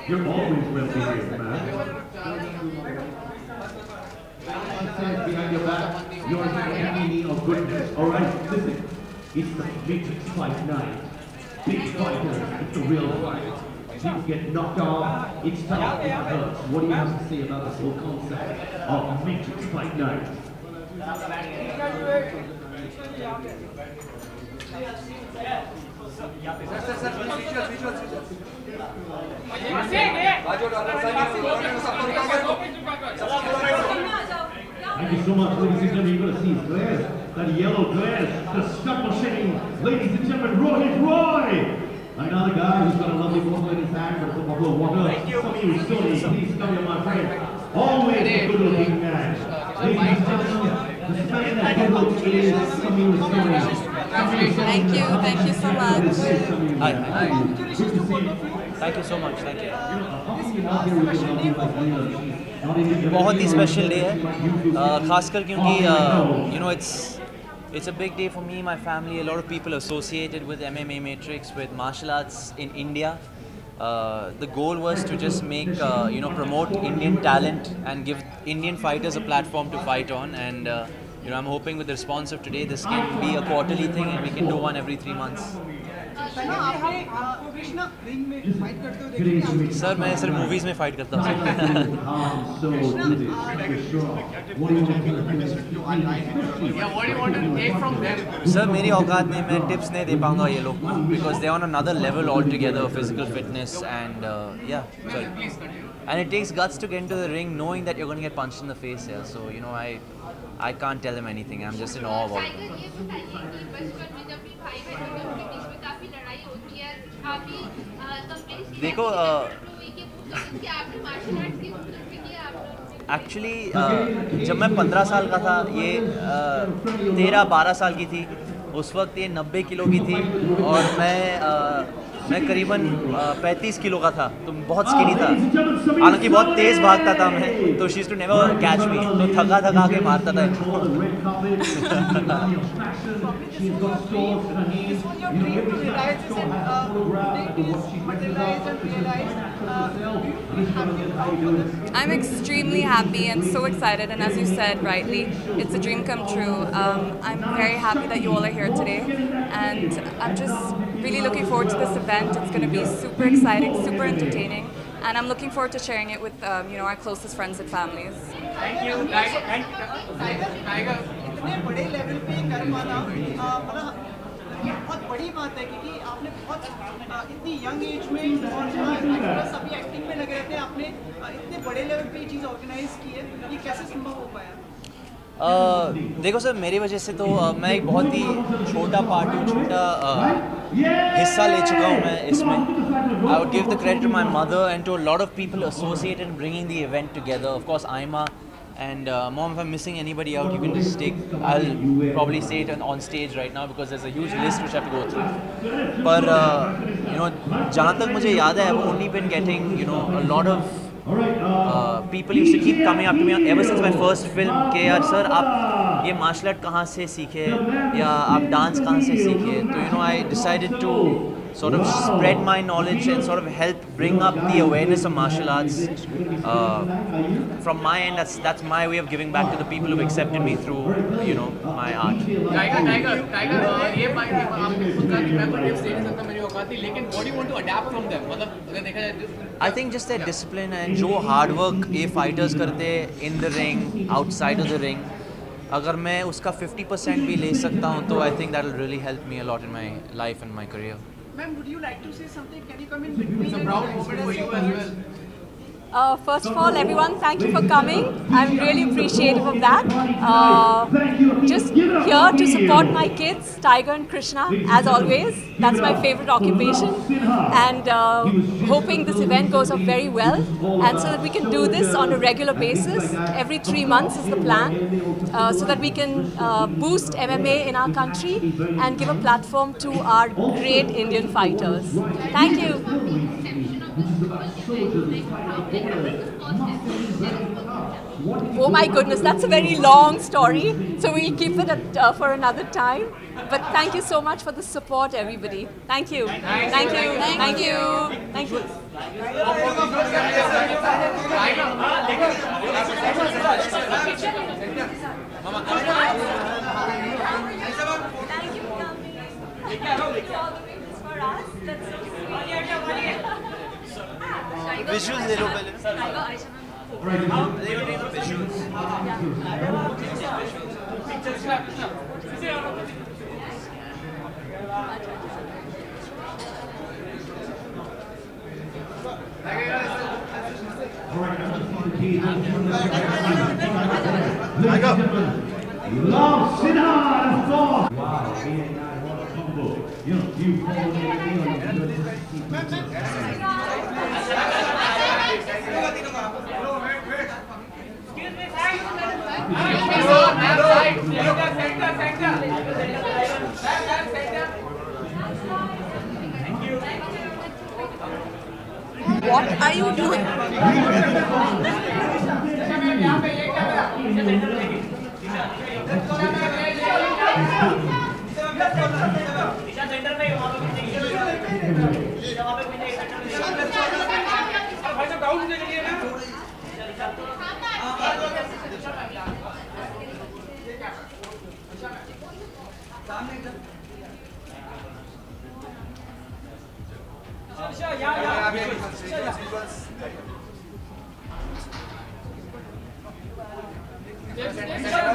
You're always welcome here, man. Says behind your back, you're the enemy of goodness. All right, listen. It's the Matrix Fight Night. Big fighters, it's a real fight. People get knocked off, it's tough, it hurts. What do you have to say about this whole concept of Matrix Fight Night? Thank you so much, ladies and gentlemen. You're going to see his glares, that yellow glare, the stubble shaking. Ladies and gentlemen, Rohit Roy! Another guy who's got a lovely bottle in his hand, but a bottle of water. Some of you, Sonny, please come here, my friend. Always a good-looking man. Ladies and gentlemen, the special good look is Samir Sonny. Thank you so much. Hi. Thank you so much, thank you. बहुत ही special day है, खासकर क्योंकि you know it's a big day for me, my family, a lot of people associated with MMA Matrix, with martial arts in India. The goal was to just make you know, promote Indian talent and give Indian fighters a platform to fight on, and you know, I'm hoping with the response of today this can be a quarterly thing and we can do one every 3 months. Sir मैं सिर्फ movies में fight करता हूँ sir मेरी औकात में मैं tips नहीं दे पाऊंगा ये लोग को because they are on another level altogether, physical fitness and yeah, sorry. And it takes guts to get into the ring knowing that you're going to get punched in the face. Yeah, so you know I can't tell them anything. I'm just in awe of all of them. देखो actually जब मैं 15 साल का था, ये 13-12 साल की थी, उस वक्त ये 90 किलो की थी और मैं करीबन 35 किलो का था, तो बहुत स्किनी था, हालांकि बहुत तेज़ भागता था मैं, तो she used to never catch me, तो थका के मारता था। I'm extremely happy and so excited, and as you said rightly, it's a dream come true. I'm very happy that you all are here today, and I'm just really looking forward to this event. It's going to be super exciting, super entertaining, and I'm looking forward to sharing it with you know, our closest friends and families. Thank you. Tiger. इतने बड़े level पे कर पाना मतलब बहुत बड़ी बात है, क्योंकि आपने बहुत इतनी यंग एज में और सभी एक्टिंग में लगे रहते हैं, आपने इतने बड़े लेवल पे ये चीज़ ऑर्गेनाइज की है, ये कैसे संभव हो पाया? देखो सर, मेरी वजह से तो मैं एक बहुत ही छोटा पार्ट हूँ, छोटा हिस्सा ले चुका हूँ मैं इसमें. I would give the credit to my mother and to a lot of people associated in bringing the event together. Of course, Aima and Mom, if I'm missing anybody out, you can just take. I'll probably say it on stage right now because there's a huge list which I have to go through. But you know, जहाँ तक मुझे याद है, I've only been getting, you know, a lot of people used to keep coming up to me ever since my first film कि यार sir आप ये martial art कहाँ से सीखे या आप डांस कहाँ से सीखे, तो you know, I decided to sort of spread my knowledge and sort of help bring up the awareness of martial arts. From my end, that's my way of giving back to the people who've accepted me through, you know, my art. Tiger, ये बात आपने खुद कहा कि मैं तो tips दे नहीं सकता, मेरी औकात नहीं, लेकिन what do you want to adapt from them? मतलब अगर देखा जाए, I think just their discipline and जो hard work ये fighters करते in the ring, outside of the ring, अगर मैं उसका 50% भी ले सकता हूँ, तो I think that will really help me a lot in my life and my career. Ma'am, would you like to say something? Can you come in between? it's a proud moment for you as well. First of all, everyone, thank you for coming. I'm really appreciative of that. Just here to support my kids, Tiger and Krishna, as always. That's my favorite occupation. And hoping this event goes off very well. And so that we can do this on a regular basis. Every 3 months is the plan. So that we can boost MMA in our country and give a platform to our great Indian fighters. Thank you. Oh my goodness, that's a very long story, so we'll keep it for another time. But thank you so much for the support, everybody. Thank you. Thank you. Thank you. Thank you. Visuals ले लो पहले. Love Sinha and Thor. Wow, what a combo. You know, you What are you doing? Yes,